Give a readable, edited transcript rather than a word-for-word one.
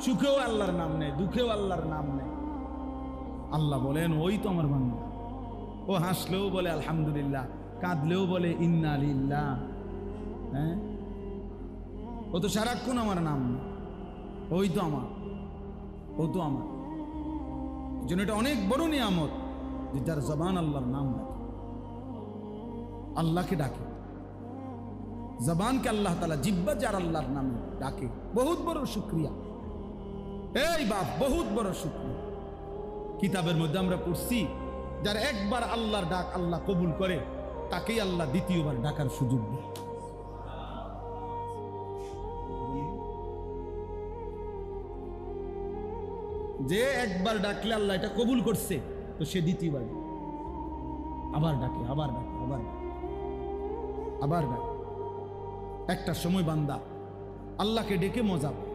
সুখেও আল্লাহর নাম নেয়, দুঃখেও আল্লাহর নাম নেয়। আল্লাহ বলেন ওই তো আমার বান্দা। ও হাসলেও বলে আলহামদুলিল্লাহ, কাঁদলেও বলে ইন্না লিল্লাহ। হ্যাঁ, ও তো সারাক্ষণ আমার নাম নেয়। ওই তো আমার, ও তো আমার জন্য এটা অনেক বড় নিয়ামত যে যার জবান আল্লাহর নাম ডাকে, আল্লাহকে ডাকে। জবানকে আল্লাহ তাআলা, জিহ্বা যার আল্লাহর নামে ডাকে, বহুত বড় শুকরিয়া। এই বাপ, বহুত বড় শুকরিয়া। কিতাবের মধ্যে আমরা পড়ছি, যার একবার আল্লাহর ডাক আল্লাহ কবুল করে, তাকেই আল্লাহ দ্বিতীয়বার ডাকার সুযোগ দেয়। যে একবার ডাকলে আল্লাহ এটা কবুল করছে, তো সে দ্বিতীয়বার আবার ডাকে, আবার ডাকে, আবার ডাকে, আবার ডাকে। একটা সময় বান্দা আল্লাহকে ডেকে মজা পায়।